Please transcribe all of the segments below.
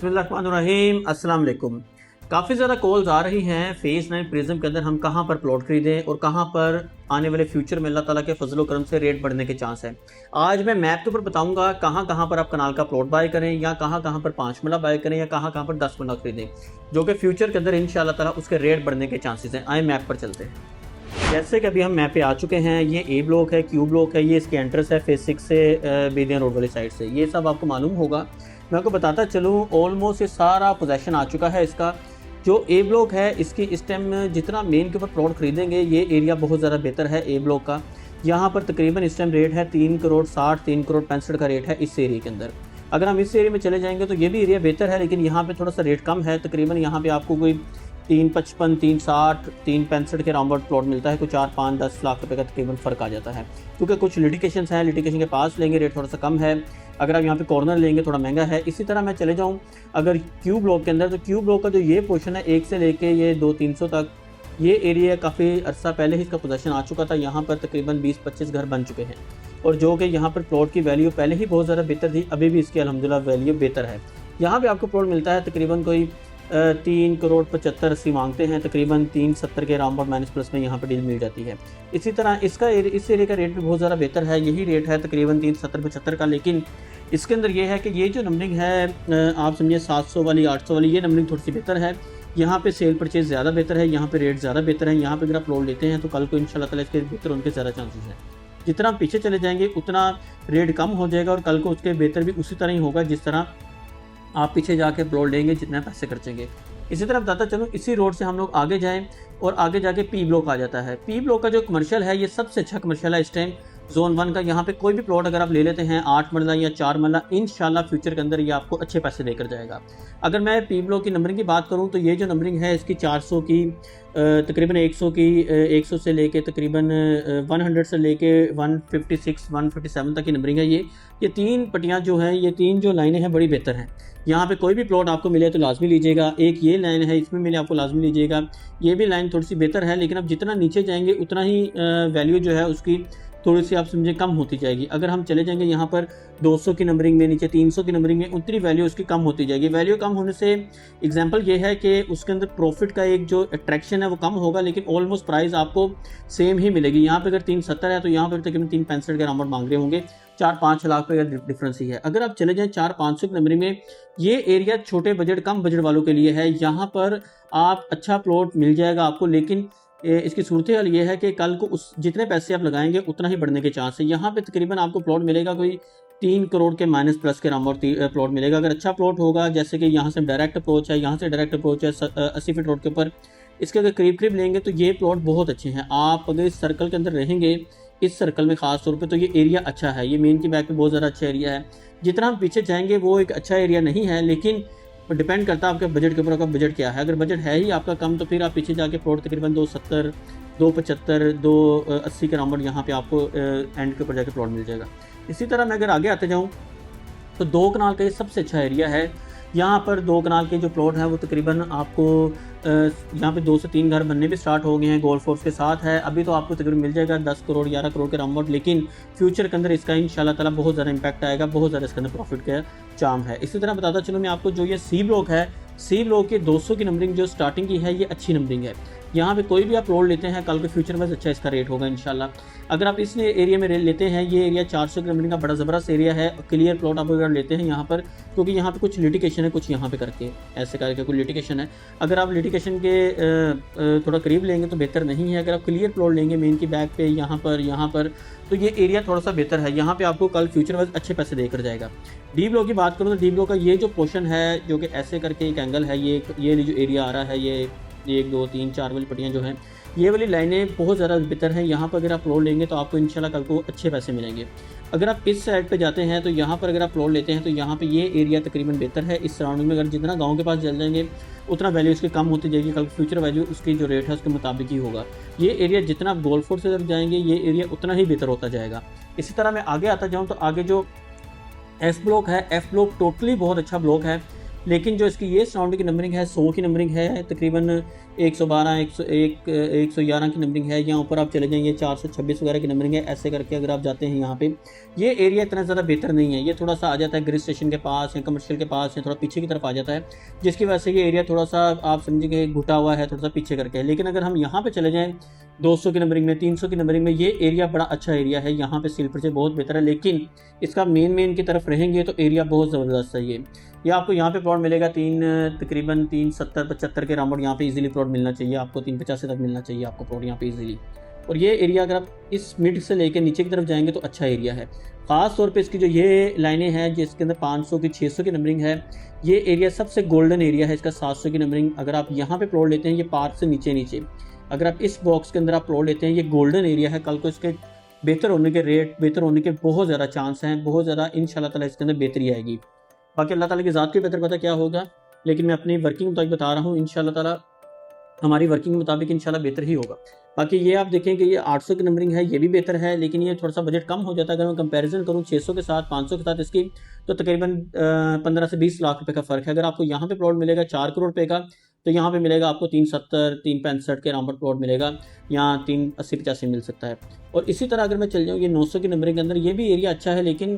बिस्मिल्लाहिर्रहमानिर्रहीम, अस्सलाम वालेकुम। काफ़ी ज़्यादा कॉल्स आ रही हैं फेज़ 9 प्रिज्म के अंदर हम कहाँ पर प्लॉट खरीदें और कहाँ पर आने वाले फ्यूचर में अल्लाह ताला के फजल करम से रेट बढ़ने के चांस है। आज मैं मैप के ऊपर बताऊंगा कहाँ कहाँ पर आप कनाल का प्लॉट बाय करें या कहाँ कहाँ पर 5 मरला बाय करें या कहाँ कहाँ पर 10 मरला खरीदें, जो कि फ्यूचर के अंदर इंशाअल्लाह ताला उसके रेट बढ़ने के चांसेस हैं। आए मैप पर चलते हैं। जैसे कि अभी हम मैप पे आ चुके हैं, ये ए ब्लॉक है, क्यू ब्लॉक है, ये इसके एंट्रेंस है फेज 6 से बेदियां रोड वाली साइड से। ये सब आपको मालूम होगा। मैं आपको बताता चलूँ, ऑलमोस्ट ये सारा पोजेशन आ चुका है इसका। जो ए ब्लॉक है इसकी इस टाइम जितना मेन के ऊपर प्लॉट खरीदेंगे, ये एरिया बहुत ज़्यादा बेहतर है ए ब्लॉक का। यहाँ पर तकरीबन इस टाइम रेट है 3 करोड़ 60, 3 करोड़ 65 का रेट है इस एरिया के अंदर। अगर हम इस एरिया में चले जाएंगे तो ये भी एरिया बेहतर है, लेकिन यहाँ पे थोड़ा सा रेट कम है। तकरीबन यहाँ पे आपको कोई 355, 360, 365 के राउंड प्लॉट मिलता है। कोई 4-5-10 लाख रुपए का तकरीबन फ़र्क आ जाता है, क्योंकि कुछ लिटिगेशन हैं। लिटिगेशन के पास लेंगे रेट थोड़ा सा कम है, अगर आप यहाँ पे कॉर्नर लेंगे थोड़ा महंगा है। इसी तरह मैं चले जाऊँ अगर क्यू ब्लॉक के अंदर, तो क्यू ब्लॉक का जो ये पोर्शन है 1 से लेके ये 200-300 तक, ये एरिया काफ़ी अर्सा पहले ही इसका पोजीशन आ चुका था। यहाँ पर तकरीबन 20-25 घर बन चुके हैं, और जो कि यहाँ पर प्लॉट की वैल्यू पहले ही बहुत ज़्यादा बेहतर थी, अभी भी इसकी अल्हम्दुलिल्लाह वैल्यू बेहतर है। यहाँ पे आपको प्लॉट मिलता है तकरीबन कोई 3 करोड़ 75-80 मांगते हैं, तकरीबन 370 के अराउंड माइनस प्लस में यहाँ पर डील मिल जाती है। इसी तरह इस एरिया का रेट भी बहुत ज़्यादा बेहतर है। यही रेट है तकरीबन 370-75 का, लेकिन इसके अंदर ये है कि ये जो नंबरिंग है आप समझिए 700 वाली 800 वाली, ये नंबरिंग थोड़ी सी बेहतर है। यहाँ पे सेल परचेज ज़्यादा बेहतर है, यहाँ पे रेट ज़्यादा बेहतर है। यहाँ पे अगर आप प्लॉट लेते हैं तो कल को इंशाल्लाह ताला इसके बेहतर होने के ज़्यादा चांसेस हैं। जितना हम पीछे चले जाएंगे उतना रेट कम हो जाएगा, और कल को उसके बेहतर भी उसी तरह ही होगा जिस तरह आप पीछे जाके प्लॉट लेंगे, जितने पैसे खर्चेंगे। इसी तरह बताता चलूँ, इसी रोड से हम लोग आगे जाएं और आगे जाके पी ब्लॉक आ जाता है। पी ब्लॉक का जो कमर्शियल है, ये सबसे अच्छा कमर्शियल है इस टाइम जोन 1 का। यहाँ पे कोई भी प्लॉट अगर आप ले लेते हैं 8 मरला या 4 मरला, इंशाल्लाह फ्यूचर के अंदर ये आपको अच्छे पैसे देकर जाएगा। अगर मैं पी ब्लॉक की नंबरिंग की बात करूँ तो ये जो नंबरिंग है इसकी 400 की, तकरीबन 100 की, 100 से लेके तकरीबन 100 से लेके 156 157 तक की नंबरिंग है। ये 3 पट्टियाँ जो हैं, ये 3 जो लाइनें हैं बड़ी बेहतर हैं। यहाँ पे कोई भी प्लॉट आपको मिले तो लाजमी लीजिएगा। एक ये लाइन है, इसमें मिले आपको लाजमी लीजिएगा। ये भी लाइन थोड़ी सी बेहतर है, लेकिन अब जितना नीचे जाएंगे उतना ही वैल्यू जो है उसकी थोड़ी सी आप समझे कम होती जाएगी। अगर हम चले जाएंगे यहाँ पर 200 की नंबरिंग में, नीचे 300 की नंबरिंग में, उतनी वैल्यू उसकी कम होती जाएगी। वैल्यू कम होने से एग्जांपल ये है कि उसके अंदर प्रॉफिट का एक जो अट्रैक्शन है वो कम होगा, लेकिन ऑलमोस्ट प्राइस आपको सेम ही मिलेगी। यहाँ पे अगर 370 है तो यहाँ पर तकरीबन 365 के अराउंड मांग रहे होंगे, 4-5 लाख का डिफरेंस ही है। अगर आप चले जाएं 400-500 की नंबरिंग में, ये एरिया छोटे बजट कम बजट वालों के लिए है। यहाँ पर आप अच्छा प्लॉट मिल जाएगा आपको, लेकिन इसकी सूरत हाल ये है कि कल को उस जितने पैसे आप लगाएंगे उतना ही बढ़ने के चांस है। यहाँ पे तकरीबन आपको प्लॉट मिलेगा कोई 3 करोड़ के माइनस प्लस के अराउंड प्लॉट मिलेगा। अगर अच्छा प्लॉट होगा, जैसे कि यहाँ से डायरेक्ट अप्रोच है, यहाँ से डायरेक्ट अप्रोच है 80 फीट रोड के ऊपर, इसके अगर करीब करीब लेंगे तो ये प्लॉट बहुत अच्छे हैं। आप अगर इस सर्कल के अंदर रहेंगे, इस सर्कल में खास तौर पे, तो ये एरिया अच्छा है। ये मेन की बैक पे बहुत ज़्यादा अच्छा एरिया है। जितना हम पीछे जाएंगे वो एक अच्छा एरिया नहीं है, लेकिन डिपेंड करता है आपके बजट के ऊपर, आपका बजट क्या है। अगर बजट है ही आपका कम तो फिर आप पीछे जाके प्लॉट तकरीबन 270, 275, 280 के अराउंड यहाँ पे आपको एंड के ऊपर जाके प्लॉट मिल जाएगा। इसी तरह मैं अगर आगे आते जाऊँ तो 2 कनाल का ये सबसे अच्छा एरिया है। यहाँ पर 2 कनाल के जो प्लॉट हैं वो तकरीबन आपको यहाँ पे 2 से 3 घर बनने भी स्टार्ट हो गए हैं, गोल्फ कोर्स के साथ है। अभी तो आपको तकरीबन मिल जाएगा 10 करोड़ 11 करोड़ के अराउंड, लेकिन फ्यूचर के अंदर इसका इंशाल्लाह ताला बहुत ज़्यादा इंपैक्ट आएगा, बहुत ज़्यादा इसके अंदर प्रॉफिट का चाम है। इसी तरह बताता चलूँ मैं आपको, जो ये सी ब्लॉक है, सी ब्लॉक के 200 की नंबरिंग जो स्टार्टिंग की है, ये अच्छी नंबरिंग है। यहाँ पे कोई भी आप प्लॉट लेते हैं, कल के फ्यूचर में अच्छा इसका रेट होगा इंशाल्लाह। अगर आप इस एरिया में लेते हैं, ये एरिया 400 की नंबरिंग का बड़ा ज़बरदस्त एरिया है। क्लियर प्लॉट आप अगर लेते हैं यहाँ पर, क्योंकि यहाँ पे कुछ लिटिगेशन है, कुछ यहाँ पे करके ऐसे करके कुछ लिटिगेशन है। अगर आप लिटिगेशन के थोड़ा करीब लेंगे तो बेहतर नहीं है। अगर आप क्लियर प्लॉट लेंगे मेन की बैक पे, यहाँ पर तो ये एरिया थोड़ा सा बेहतर है। यहाँ पे आपको कल फ्यूचर में अच्छे पैसे देकर जाएगा। डी ब्लॉक की बात करूँ तो डी ब्लॉक का ये जो पोर्शन है, जो कि ऐसे करके एक एंगल है, ये जो एरिया आ रहा है, ये 1 2 3 4 वाली पट्टियाँ जो हैं, ये वाली लाइनें बहुत ज़्यादा बेहतर हैं। यहाँ पर अगर आप प्लॉट लेंगे तो आपको इंशाल्लाह कल को अच्छे पैसे मिलेंगे। अगर आप इस साइड पे जाते हैं तो यहाँ पर अगर आप प्लॉट लेते हैं तो यहाँ पे ये एरिया तकरीबन बेहतर है। इस सराउंडिंग में अगर जितना गांव के पास चल जाएंगे उतना वैल्यू उसकी कम होती जाएगी, कल फ्यूचर वैल्यू उसकी जो रेट है उसके मुताबिक ही होगा। ये एरिया जितना आप गोल्फ कोर्स से जब जाएंगे, ये एरिया उतना ही बेहतर होता जाएगा। इसी तरह मैं आगे आता जाऊँ तो आगे जो एफ ब्लॉक है, एफ ब्लॉक टोटली बहुत अच्छा ब्लॉक है। लेकिन जो इसकी ये सराउंडिंग की नंबरिंग है 100 की नंबरिंग है, तकरीबन 112, 101, 111 की नंबरिंग है। यहाँ ऊपर आप चले जाएंगे 426 वगैरह की नंबरिंग है। ऐसे करके अगर आप जाते हैं यहाँ पे, ये एरिया इतना ज़्यादा बेहतर नहीं है, ये थोड़ा सा आ जाता है ग्रिज स्टेशन के पास या कमर्शियल के पास या थोड़ा पीछे की तरफ आ जाता है, जिसकी वजह से ये एरिया थोड़ा सा आप समझिए घुटा हुआ है, थोड़ा सा पीछे करके है। लेकिन अगर हम यहाँ पे चले जाएँ 200 की नंबरिंग में, 300 की नंबरिंग में, ये एरिया बड़ा अच्छा एरिया है। यहाँ पे सिल्वर से बहुत बेहतर है, लेकिन इसका मेन की तरफ रहेंगे तो एरिया बहुत ज़बरदस्त है। ये आपको यहाँ पे प्लॉट मिलेगा तकरीबन 370-75 के राउंड यहाँ पे इजीली प्लॉट मिलना चाहिए आपको, 385 तक मिलना चाहिए आपको प्लॉट यहाँ पे इजीली। और ये एरिया अगर आप इस मिड से लेकर नीचे की तरफ जाएंगे तो अच्छा एरिया है। ख़ास तौर पे इसकी जो ये लाइनें हैं जिसके अंदर 500 की 600 की नंबरिंग है, ये एरिया सबसे गोल्डन एरिया है इसका। 700 की नंबरिंग अगर आप यहाँ पे प्लॉट लेते हैं, ये पार्क से नीचे अगर आप इस बॉक्स के अंदर आप प्लॉट लेते हैं, ये गोल्डन एरिया है। कल को इसके बेहतर होने के रेट, बेहतर होने के बहुत ज़्यादा चांस हैं, बहुत ज़्यादा इंशाल्लाह ताला इसके अंदर बेहतरी आएगी। बाकी अल्लाह ताला की ज़ात की बेहतर पता क्या होगा, लेकिन मैं अपनी वर्किंग मुताबिक बता रहा हूँ। इंशाल्लाह ताला हमारी वर्किंग के मुताबिक इंशाल्लाह बेहतर ही होगा। बाकी ये आप देखें कि ये 800 की नंबरिंग है, ये भी बेहतर है, लेकिन ये थोड़ा सा बजट कम हो जाता है। अगर मैं कंपैरिजन करूँ 600 के साथ 500 के साथ इसकी, तो तकरीबन 15 से 20 लाख रुपए का फ़र्क है। अगर आपको यहाँ पे प्लॉट मिलेगा 4 करोड़ रुपए का, तो यहाँ पे मिलेगा आपको 370, 365 के राउंड प्लॉट मिलेगा, यहाँ 380-85 मिल सकता है। और इसी तरह अगर मैं चल जाऊँ ये 900 की नंबरिंग के अंदर, ये भी एरिया अच्छा है, लेकिन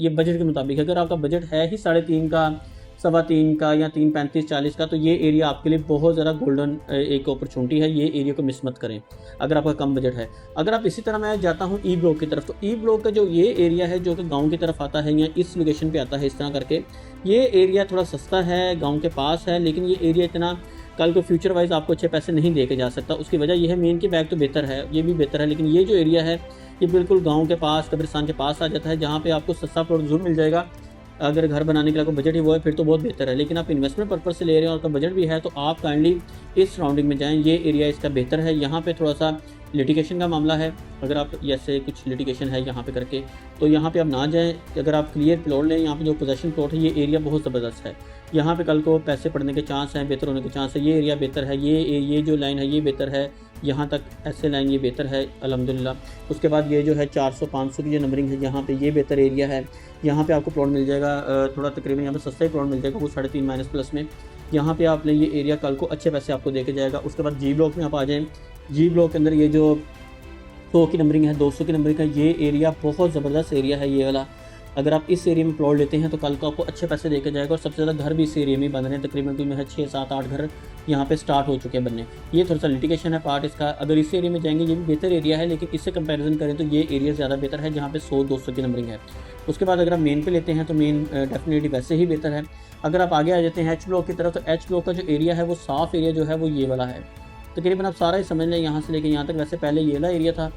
ये बजट के मुताबिक। अगर आपका बजट है ही 3.5 का, 3.25 का या 335-40 का, तो ये एरिया आपके लिए बहुत ज़्यादा गोल्डन एक अपॉर्चुनिटी है। ये एरिया को मिस मत करें अगर आपका कम बजट है। अगर आप इसी तरह मैं जाता हूँ ई ब्लॉक की तरफ, तो ई ब्लॉक का जो ये एरिया है जो कि गांव की तरफ आता है या इस लोकेशन पे आता है, इस तरह करके ये एरिया थोड़ा सस्ता है, गाँव के पास है, लेकिन ये एरिया इतना कल को फ्यूचर वाइज आपको अच्छे पैसे नहीं दे के जा सकता। उसकी वजह यह है, मेन की बैग तो बेहतर है, ये भी बेहतर है, लेकिन ये जो एरिया है ये बिल्कुल गाँव के पास, कब्रिस्तान के पास आ जाता है, जहाँ पे आपको सस्ता प्लॉट जरूर मिल जाएगा। अगर घर बनाने के लिए आपको बजट ही वो है, फिर तो बहुत बेहतर है। लेकिन आप इन्वेस्टमेंट पर्पज से ले रहे हैं और आपका बजट भी है, तो आप काइंडली इस सराउंडिंग में जाएं। ये एरिया इसका बेहतर है। यहाँ पे थोड़ा सा लिटिगेशन का मामला है, अगर आप जैसे कुछ लिटिगेशन है यहाँ पे करके, तो यहाँ पे आप ना जाएं। अगर आप क्लियर प्लॉट लें, यहाँ पे जो पोजेशन प्लॉट है, ये एरिया बहुत ज़बरदस्त है। यहाँ पे कल को पैसे पड़ने के चांस हैं, बेहतर होने के चांस है। ये एरिया बेहतर है, ये जो लाइन है ये बेहतर है, यहाँ तक ऐसे लाइन ये बेहतर है अल्हम्दुलिल्लाह। उसके बाद ये जो है 400-500 की जो नंबरिंग है, यहाँ पे ये बेहतर एरिया है। यहाँ पे आपको प्लॉट मिल जाएगा थोड़ा तकरीबन यहाँ पे सस्ता ही प्लॉट मिल जाएगा, वो 3.5 माइनस प्लस में। यहाँ पे आप ये एरिया कल को अच्छे पैसे आपको दे के जाएगा। उसके बाद जी ब्लॉक में आप आ जाएँ। जी ब्लॉक के अंदर ये जो 100 की नंबरिंग है, 200 की नंबरिंग है, ये एरिया बहुत ज़बरदस्त एरिया है ये वाला। अगर आप इस एरिया में प्लॉट लेते हैं तो कल को आपको अच्छे पैसे देके जाएगा। और सबसे ज़्यादा घर भी इस एरिया में बन रहे हैं, तकरीबन कुल में 6-7-8 घर यहाँ पे स्टार्ट हो चुके हैं बनने। ये थोड़ा सा लिटिगेशन है पार्ट इसका। अगर इस एरिया में जाएंगे, ये भी बेहतर एरिया है, लेकिन इससे कंपैरिजन करें तो ये एरिया ज़्यादा बेहतर है, जहाँ पे 100-200 की नंबरिंग है। उसके बाद अगर आप मेन पे लेते हैं तो मेन डेफिनेटली वैसे ही बेहतर है। अगर आप आगे आ जाते हैं एच ब्लॉक की तरफ, तो एच ब्लॉक का जो एरिया है वो साफ़ एरिया जो है वो ये वाला है। तकरीबन आप सारा ही समझ लें यहाँ से लेकर यहाँ तक। वैसे पहले ये वाला एरिया था,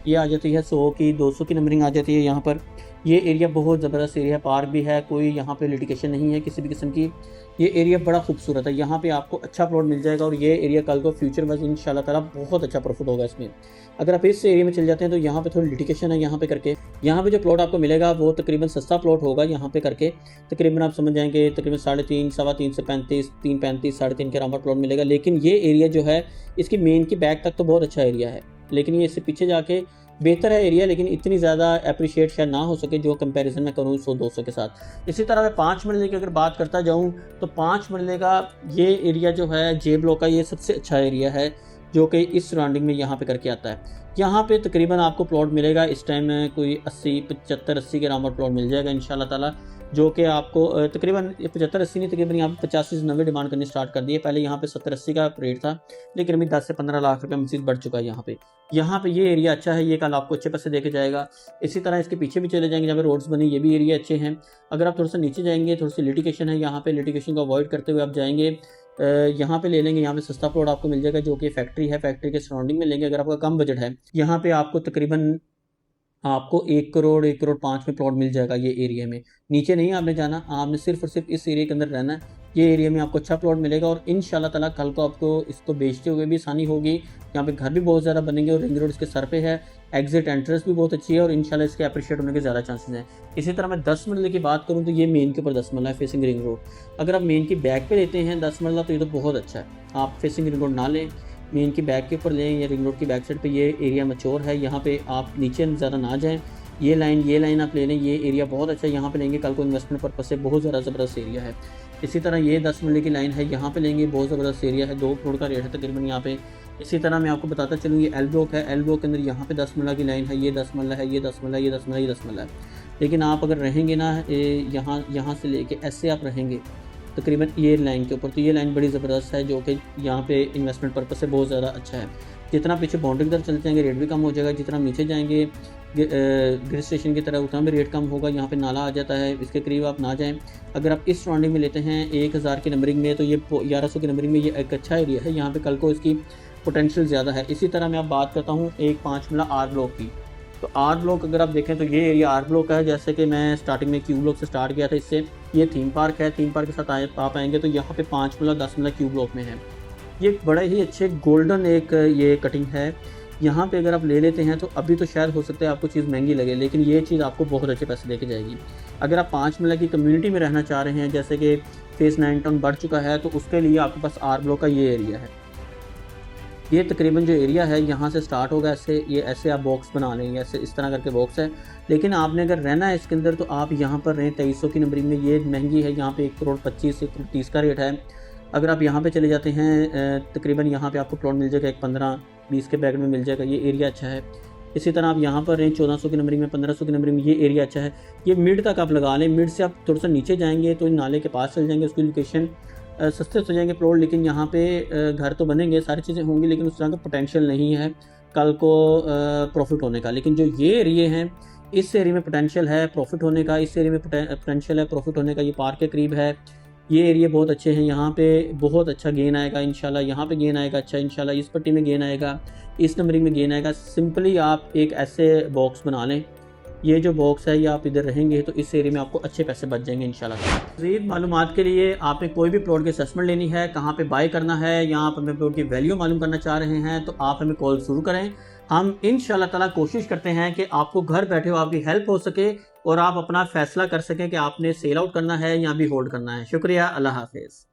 ये आ जाती है 100 की, 200 की नंबरिंग आ जाती है यहाँ पर। ये एरिया बहुत ज़बरदस्त एरिया है, पार्क भी है, कोई यहाँ पे लिटिगेशन नहीं है किसी भी किस्म की। ये एरिया बड़ा खूबसूरत है, यहाँ पे आपको अच्छा प्लॉट मिल जाएगा। और ये एरिया कल को फ्यूचर में इंशाल्लाह ताला बहुत अच्छा प्रॉफिट होगा इसमें। अगर आप इस एरिया में चल जाते हैं तो यहाँ पे थोड़ी लिटिगेशन है यहाँ पे करके। यहाँ पे जो प्लॉट आपको मिलेगा वो तकरीबन सस्ता प्लॉट होगा यहाँ पे करके। तकरीबन आप समझ जाएंगे तकरीबन 3.5, 3.25 से 35, 3.35, 3.5 के राउंड प्लॉट मिलेगा। लेकिन ये एरिया जो है इसकी मेन की बैक तक तो बहुत अच्छा एरिया है, लेकिन ये इससे पीछे जाके बेहतर है एरिया, लेकिन इतनी ज़्यादा अप्रिशिएट शायद ना हो सके जो कंपैरिजन में करूँ 100-200 के साथ। इसी तरह मैं 5 मरले की अगर बात करता जाऊँ तो 5 मरले का ये एरिया जो है जे ब्लॉक का, ये सबसे अच्छा एरिया है जो कि इस सराउंडिंग में यहाँ पे करके आता है। यहाँ पे तकरीबन आपको प्लॉट मिलेगा इस टाइम में कोई 80-75-80 के राउंड प्लॉट मिल जाएगा इंशाल्लाह ताला, जो कि आपको तकरीबन 75-80 नहीं, तकरीबन यहाँ पे 85 से 90 डिमांड करनी स्टार्ट कर दी है। पहले यहाँ पे 70-80 का रेट था, लेकिन अभी 10 से 15 लाख रुपये मजीद बढ़ चुका है यहाँ पे ये एरिया अच्छा है, ये कल आपको अच्छे पैसे देके जाएगा। इसी तरह इसके पीछे भी चले जाएंगे जहाँ पे रोड्स बनी, ये भी एरिया अच्छे हैं। अगर आप थोड़ा सा नीचे जाएंगे, थोड़ी सी लिटिगेशन है, यहाँ पे लिटिगेशन को अवॉइड करते हुए आप जाएंगे, यहाँ पे ले लेंगे। यहाँ पे सस्ता प्लॉट आपको मिल जाएगा जो कि फैक्ट्री है, फैक्ट्री के सराउंडिंग में लेंगे। अगर आपका कम बजट है, यहाँ पे आपको तकरीबन आपको 1 करोड़ 1 करोड़ 5 में प्लॉट मिल जाएगा ये एरिया में। नीचे नहीं आपने जाना, आपने सिर्फ और सिर्फ इस एरिया के अंदर रहना है। ये एरिया में आपको अच्छा प्लॉट मिलेगा और इंशाल्लाह ताला कल को आपको इसको बेचते हुए भी आसानी होगी। यहाँ पे घर भी बहुत ज़्यादा बनेंगे और रिंग रोड इसके सर पे है, एग्जिट एंट्रेंस भी बहुत अच्छी है और इंशाल्लाह इसके अप्रिशिएट होने के ज़्यादा चांसेस हैं। इसी तरह मैं 10 मरले की बात करूँ तो ये मेन के ऊपर 10 मरला है फेसिंग रिंग रोड। अगर आप मेन की बैक पे लेते हैं 10 मरला तो ये तो बहुत अच्छा है। आप फेसिंग रिंग रोड ना लें, मेन की बैक के ऊपर लें या रिंग रोड की बैक साइड पे। ये एरिया मैच्योर है, यहाँ पे आप नीचे ज़्यादा ना जाएँ। ये लाइन आप ले लें, ये एरिया बहुत अच्छा है, यहाँ पे लेंगे कल को इन्वेस्टमेंट पर्पज से बहुत ज़्यादा ज़बरदस्त एरिया है। इसी तरह ये 10 मरले की लाइन है, यहाँ पे लेंगे, बहुत ज़बरदस्त एरिया है, 2 करोड़ का रेट है तकरीबन यहाँ पे। इसी तरह मैं आपको बताता चलूँ, ये एल ब्लॉक है, एल ब्लॉक के अंदर यहाँ पे 10 मरला की लाइन है, ये 10 मरला है, ये 10 मरला है, ये 10 मरला, ये 10 मरला है। लेकिन आप अगर रहेंगे ना यहाँ से लेके ऐसे आप रहेंगे तकरीबन ये लाइन के ऊपर, तो ये लाइन बड़ी ज़बरदस्त है, जो कि यहाँ पे इन्वेस्टमेंट पर्पस से बहुत ज़्यादा अच्छा है। जितना पीछे बाउंड्री की तरफ चलते जाएंगे रेट भी कम हो जाएगा, जितना नीचे जाएंगे ग्रिड स्टेशन की तरह उतना भी रेट कम होगा। यहाँ पे नाला आ जाता है, इसके करीब आप ना जाएं। अगर आप इस सराउंडिंग में लेते हैं 1000 की नंबरिंग में, तो ये 1100 की नंबरिंग में ये एक अच्छा एरिया है, यहाँ पे कल को इसकी पोटेंशियल ज़्यादा है। इसी तरह मैं आप बात करता हूँ एक 5 मरला आर ब्लॉक की। तो आर ब्लॉक अगर आप देखें तो ये एरिया आर ब्लॉक है, जैसे कि मैं स्टार्टिंग में क्यू ब्लॉक से स्टार्ट किया था, इससे ये थीम पार्क है। थीम पार्क के साथ आप आएंगे तो यहाँ पे 5 मरला 10 मरला क्यू ब्लॉक में है। ये बड़े ही अच्छे गोल्डन एक ये कटिंग है। यहाँ पे अगर आप ले लेते हैं तो अभी तो शायद हो सकता है आपको चीज़ महंगी लगे, लेकिन ये चीज़ आपको बहुत अच्छे पैसे लेके जाएगी। अगर आप 5 मरला की कम्युनिटी में रहना चाह रहे हैं, जैसे कि फेस 9 टाउन बढ़ चुका है, तो उसके लिए आपके पास आर ब्लॉक का ये एरिया है। ये तकरीबन जो एरिया है यहाँ से स्टार्ट होगा, ऐसे आप बॉक्स बना लेंगे, ऐसे इस तरह करके बॉक्स है। लेकिन आपने अगर रहना है इसके अंदर तो आप यहाँ पर रहें 2300 की नंबरिंग में। ये महंगी है, यहाँ पे 1 करोड़ 25 1 करोड़ 30 का रेट है। अगर आप यहाँ पे चले जाते हैं तकरीबन यहाँ पे आपको प्लॉट मिल जाएगा, एक 15-20 के ब्रैकेट में मिल जाएगा, ये एरिया अच्छा है। इसी तरह आप यहाँ पर रहें 1400 की नंबरिंग में, 1500 की नंबरिंग में, ये एरिया अच्छा है। ये मिड तक आप लगा लें, मिड से आप थोड़ा सा नीचे जाएंगे तो नाले के पास चल जाएंगे, उसकी लोकेशन सस्ते हो जाएंगे प्लॉट। लेकिन यहाँ पे घर तो बनेंगे, सारी चीज़ें होंगी, लेकिन उस तरह का पोटेंशियल नहीं है कल को प्रॉफिट होने का। लेकिन जो ये एरिया हैं, इस एरिया में पोटेंशियल है प्रॉफिट होने का, इस एरिया में पोटेंशियल है प्रॉफिट होने का। ये पार्क के करीब है, ये एरिया बहुत अच्छे हैं, यहाँ पे बहुत अच्छा गेन आएगा इंशाल्लाह। यहाँ पे गेन आएगा अच्छा इंशाल्लाह, इस पट्टी में गेन आएगा, इस नंबरिंग में गेन आएगा। सिंपली आप एक ऐसे बॉक्स बना लें, ये जो बॉक्स है ये आप इधर रहेंगे तो इस एरिया में आपको अच्छे पैसे बच जाएंगे इंशाल्लाह। मज़ीद मालूमात के लिए आपने कोई भी प्लॉट की असेसमेंट लेनी है, कहाँ पे बाय करना है, या आप हमें प्लॉट की वैल्यू मालूम करना चाह रहे हैं, तो आप हमें कॉल शुरू करें। हम इंशाल्लाह ताला कोशिश करते हैं कि आपको घर बैठे हो आपकी हेल्प हो सके और आप अपना फैसला कर सकें कि आपने सेल आउट करना है या भी होल्ड करना है। शुक्रिया, अल्लाह हाफिज़।